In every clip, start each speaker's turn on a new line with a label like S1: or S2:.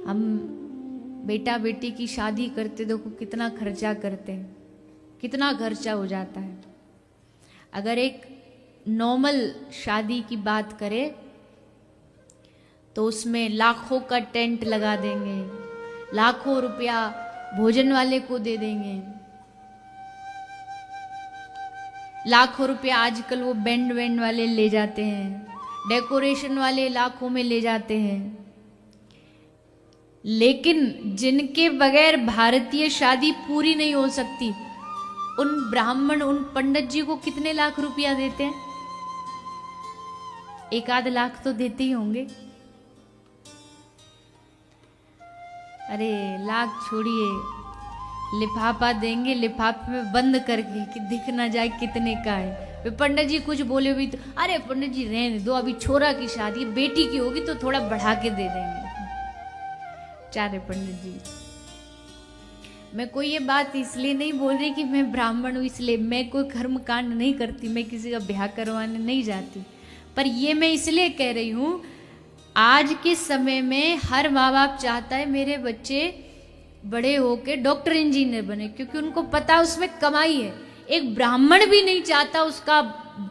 S1: हम बेटा बेटी की शादी करते देखो कितना खर्चा करते हैं, कितना खर्चा हो जाता है। अगर एक नॉर्मल शादी की बात करें तो उसमें लाखों का टेंट लगा देंगे, लाखों रुपया भोजन वाले को दे देंगे, लाखों रुपया आजकल वो बैंड वैंड वाले ले जाते हैं, डेकोरेशन वाले लाखों में ले जाते हैं। लेकिन जिनके बगैर भारतीय शादी पूरी नहीं हो सकती, उन ब्राह्मण, उन पंडित जी को कितने लाख रुपया देते हैं? 1-8 लाख तो देते ही होंगे। अरे लाख छोड़िए, लिफाफा देंगे, लिफाफे में बंद करके कि दिख ना जाए कितने का है। वे पंडित जी कुछ बोले भी तो अरे पंडित जी रहने दो, अभी छोरा की शादी, बेटी की होगी तो थोड़ा बढ़ा के दे देंगे। चारे पंडित जी, मैं कोई ये बात इसलिए नहीं बोल रही कि मैं ब्राह्मण हूं इसलिए, मैं कोई कर्म कांड नहीं करती, मैं किसी का ब्याह करवाने नहीं जाती, पर ये मैं इसलिए कह रही हूं, आज के समय में हर माँ बाप चाहता है मेरे बच्चे बड़े होके डॉक्टर इंजीनियर बने, क्योंकि उनको पता उसमें कमाई है। एक ब्राह्मण भी नहीं चाहता उसका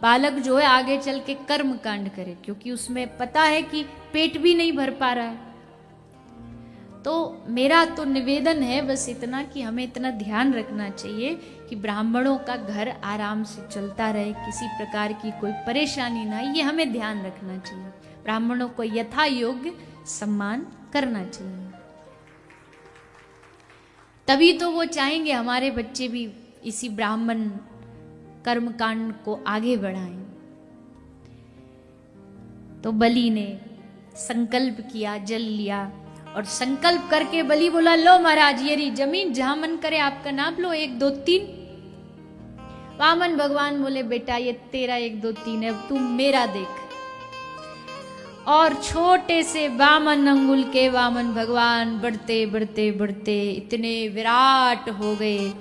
S1: बालक जो है आगे चल के कर्म कांड करे, क्योंकि उसमें पता है कि पेट भी नहीं भर पा रहा है। तो मेरा तो निवेदन है बस इतना कि हमें इतना ध्यान रखना चाहिए कि ब्राह्मणों का घर आराम से चलता रहे, किसी प्रकार की कोई परेशानी ना, ये हमें ध्यान रखना चाहिए। ब्राह्मणों को यथा योग्य सम्मान करना चाहिए, तभी तो वो चाहेंगे हमारे बच्चे भी इसी ब्राह्मण कर्म कांड को आगे बढ़ाएं। तो बलि ने संकल्प किया, जल लिया और संकल्प करके बलि बोला, लो महाराज ये रही जमीन, जहां मन करे आपका नाप लो, 1 2 3। वामन भगवान बोले, बेटा ये तेरा 1 2 3 है, अब तू मेरा देख। और छोटे से वामन अंगुल के वामन भगवान बढ़ते बढ़ते बढ़ते इतने विराट हो गए।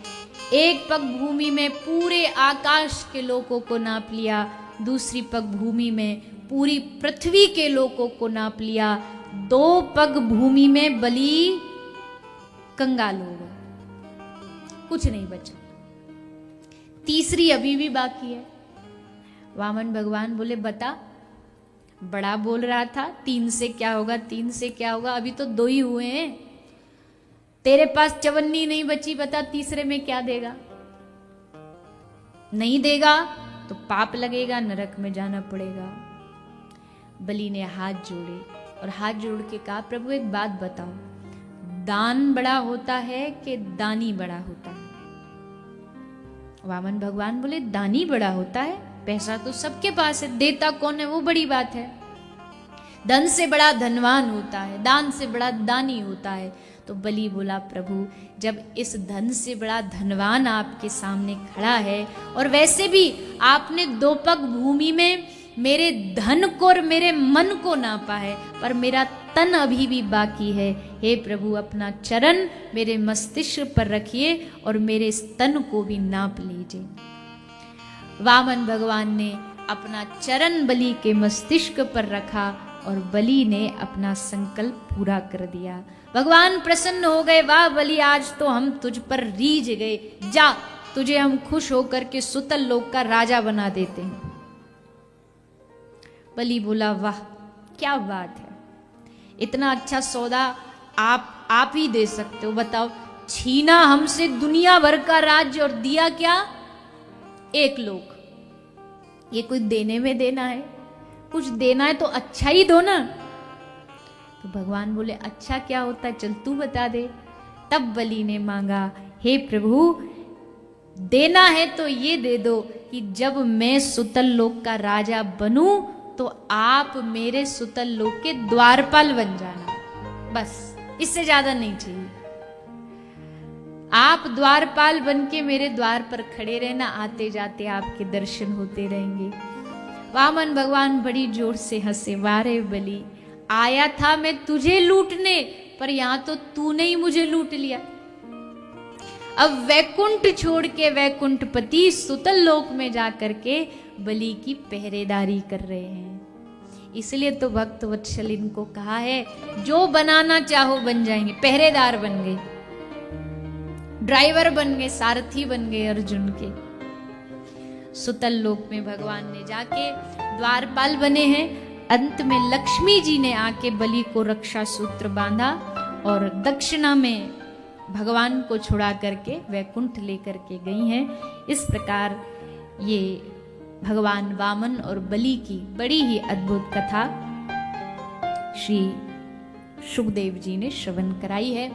S1: एक पग भूमि में पूरे आकाश के लोगों को नाप लिया, दूसरी पग भूमि में पूरी पृथ्वी के लोगों को नाप लिया, 2 पग भूमि में बलि कंगाल हो गए, कुछ नहीं बचा, तीसरी अभी भी बाकी है। वामन भगवान बोले, बता, बड़ा बोल रहा था 3 से क्या होगा, 3 से क्या होगा, अभी तो 2 ही हुए हैं, तेरे पास चवन्नी नहीं बची, बता तीसरे में क्या देगा? नहीं देगा तो पाप लगेगा, नरक में जाना पड़ेगा। बलि ने हाथ जोड़े और हाथ जोड़ के कहा, प्रभु एक बात बताओ, दान बड़ा होता है कि दानी बड़ा होता है? वामन भगवान बोले, दानी बड़ा होता है, पैसा तो सबके पास है, देता कौन है वो बड़ी बात है। धन से बड़ा धनवान होता है, दान से बड़ा दानी होता है। तो बलि बोला, प्रभु जब इस धन से बड़ा धनवान आपके सामने खड़ा है और वैसे भी आपने 2 पग भूमि में मेरे धन को और मेरे मन को नापा है, पर मेरा तन अभी भी बाकी है, हे प्रभु अपना चरण मेरे मस्तिष्क पर रखिए और मेरे इस तन को भी नाप लीजिए। वामन भगवान ने अपना चरण बलि के मस्तिष्क पर रखा और बलि ने अपना संकल्प पूरा कर दिया। भगवान प्रसन्न हो गए, वाह बलि आज तो हम तुझ पर रीझ गए, जा तुझे हम खुश होकर के सुतल लोक का राजा बना देते हैं। बलि बोला, वाह क्या बात है, इतना अच्छा सौदा आप ही दे सकते हो, बताओ, छीना हमसे दुनिया भर का राज्य और दिया क्या? 1 लोक। ये कोई देने में देना है? कुछ देना है तो अच्छा ही दो ना। तो भगवान बोले, अच्छा क्या होता है, चल तू बता दे। तब बलि ने मांगा, हे प्रभु देना है तो ये दे दो कि जब मैं सुतल लोक का राजा बनूं तो आप मेरे सुतल लोक के द्वारपाल बन जाना, बस इससे ज्यादा नहीं चाहिए। आप द्वारपाल बन के मेरे द्वार पर खड़े रहना, आते जाते आपके दर्शन होते रहेंगे। वामन भगवान बड़ी जोर से हंसे, वारे बलि आया था मैं तुझे लूटने, पर यहां तो तूने ही मुझे लूट लिया। अब वैकुंठ छोड़ के वैकुंठपति सुतल लोक में जाकर के बलि की पहरेदारी कर रहे हैं। इसलिए तो भक्त वत्सल इनको कहा है, जो बनाना चाहो बन जाएंगे। पहरेदार बन गए, ड्राइवर बन गए, सारथी बन गए अर्जुन के। सुतल लोक में भगवान ने जाके द्वारपाल बने हैं। अंत में लक्ष्मी जी ने आके बलि को रक्षा सूत्र बांधा और दक्षिणा में भगवान को छुड़ा करके वैकुंठ लेकर के गई हैं। इस प्रकार ये भगवान वामन और बलि की बड़ी ही अद्भुत कथा श्री सुखदेव जी ने श्रवण कराई है।